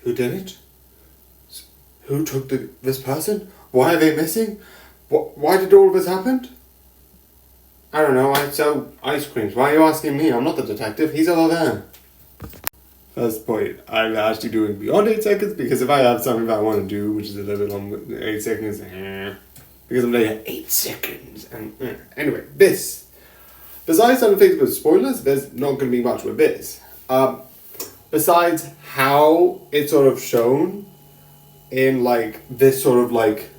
Who did it? Who took this person? Why are they missing? Why did all of this happen? I don't know, I sell ice creams. Why are you asking me? I'm not the detective, he's over there. First point, I'm actually doing beyond 8 seconds because if I have something that I want to do, which is a little bit long, 8 seconds, because I'm doing it 8 seconds. And anyway, this. Besides some things with spoilers, there's not going to be much with this. Besides how it's sort of shown in like this sort of like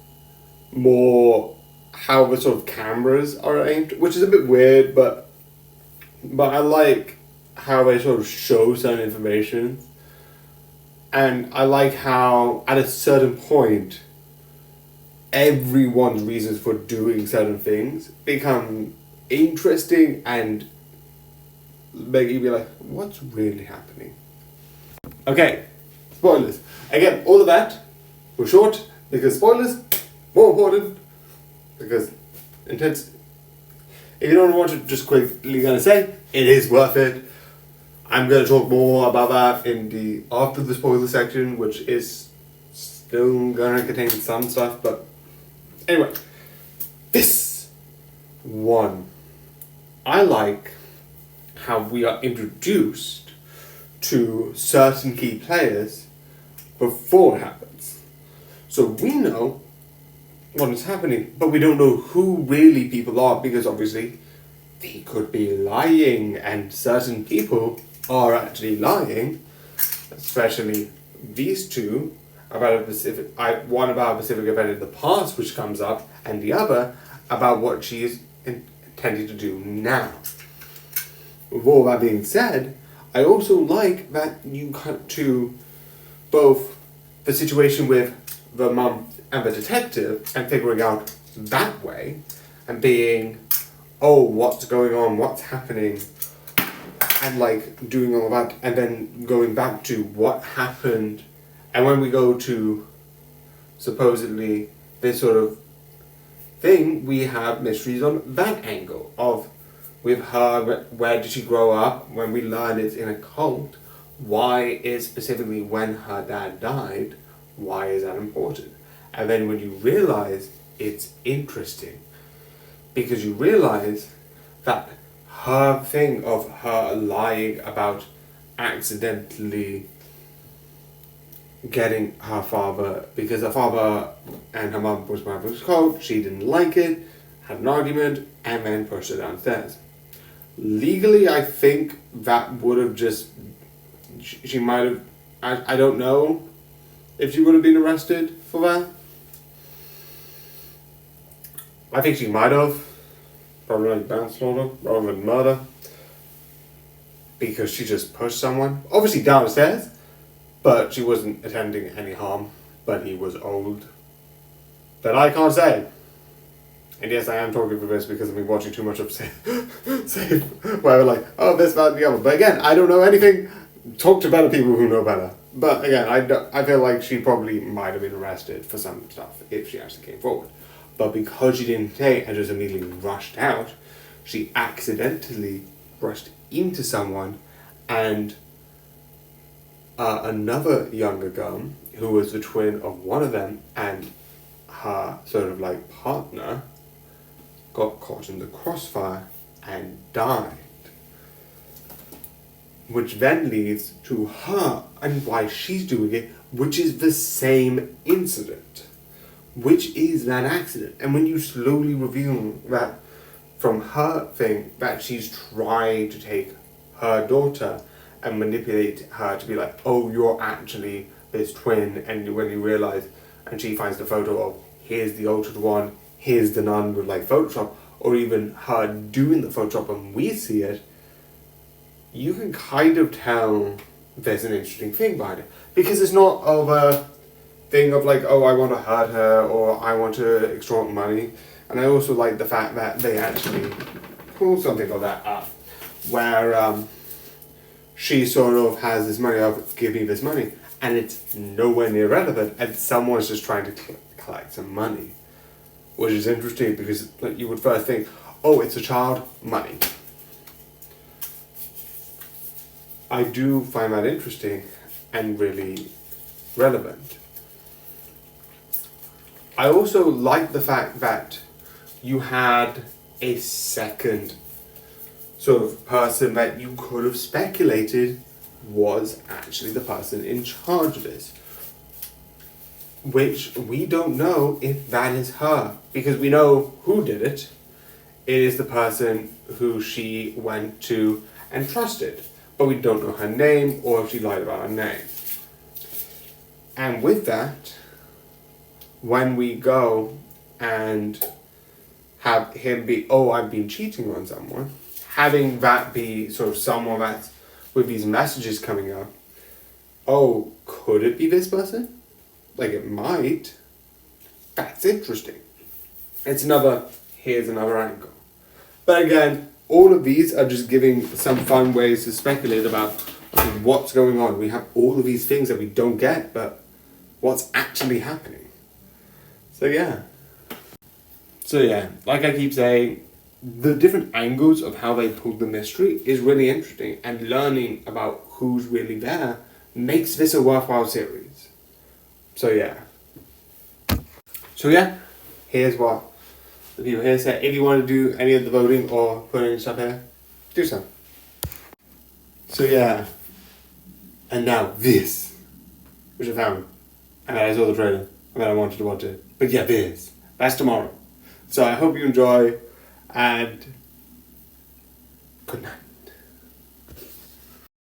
more how the sort of cameras are aimed, which is a bit weird, but I like how they sort of show certain information, and I like how at a certain point everyone's reasons for doing certain things become interesting and make you be like, what's really happening? Okay, spoilers. Again, all of that was short because spoilers more important because intense. If you don't want to, just quickly gonna say it is worth it. I'm gonna talk more about that in the after the spoiler section, which is still gonna contain some stuff, but anyway, this one, I like how we are introduced to certain key players before it happens. So we know what is happening, but we don't know who really people are because obviously they could be lying, and certain people are actually lying, especially these two about a specific, one about a specific event in the past which comes up, and the other about what she is intending to do now. With all that being said, I also like that you cut to both the situation with the mum and the detective and figuring out that way and being, oh, what's going on, what's happening, and like doing all that, and then going back to what happened. And when we go to supposedly this sort of thing, we have mysteries on that angle of with her, where did she grow up, when we learn it's in a cult, why is specifically when her dad died, why is that important? And then when you realize it's interesting, because you realize that her thing of her lying about accidentally getting her father, because her father and her mum was part of this cult, she didn't like it, had an argument, and then pushed her downstairs. Legally, I think that would have just, she might have, I don't know if she would have been arrested for that. I think she might have, probably like manslaughter rather than murder, because she just pushed someone, obviously downstairs, but she wasn't intending any harm, but he was old. That I can't say. And yes, I am talking for this because I've been watching too much of Safe, where we're like, oh, this, that, and the other. But again, I don't know anything. Talk to better people who know better. But again, I feel like she probably might have been arrested for some stuff if she actually came forward. But because she didn't say and just immediately rushed out, she accidentally rushed into someone, and another younger girl who was the twin of one of them and her sort of like partner got caught in the crossfire and died. Which then leads to her and why she's doing it, which is the same incident, which is that accident. And when you slowly reveal that from her thing, that she's trying to take her daughter and manipulate her to be like, oh, you're actually this twin, and when you realize, and she finds the photo of, here's the altered one, here's the nun with like Photoshop, or even her doing the Photoshop and we see it, you can kind of tell there's an interesting thing behind it. Because it's not of a thing of like, oh, I want to hurt her, or I want to extort money. And I also like the fact that they actually pull something of that up, where she sort of has this money of, give me this money, and it's nowhere near relevant, and someone's just trying to collect some money. Which is interesting because like you would first think, oh, it's a child, money. I do find that interesting and really relevant. I also like the fact that you had a second sort of person that you could have speculated was actually the person in charge of this. Which we don't know if that is her, because we know who did it. It is the person who she went to and trusted, but we don't know her name or if she lied about her name. And with that, when we go and have him be, oh, I've been cheating on someone, having that be sort of someone that's with these messages coming up, oh, could it be this person? Like, it might. That's interesting. Here's another angle. But again, all of these are just giving some fun ways to speculate about what's going on. We have all of these things that we don't get, but what's actually happening. So yeah, like I keep saying, the different angles of how they pulled the mystery is really interesting, and learning about who's really there makes this a worthwhile series. So yeah, here's what the people here say. If you want to do any of the voting or put any stuff here, do so. So yeah, and now this, which I found, and I saw the trailer, and then I wanted to watch it. But yeah, that's tomorrow. So I hope you enjoy, and good night.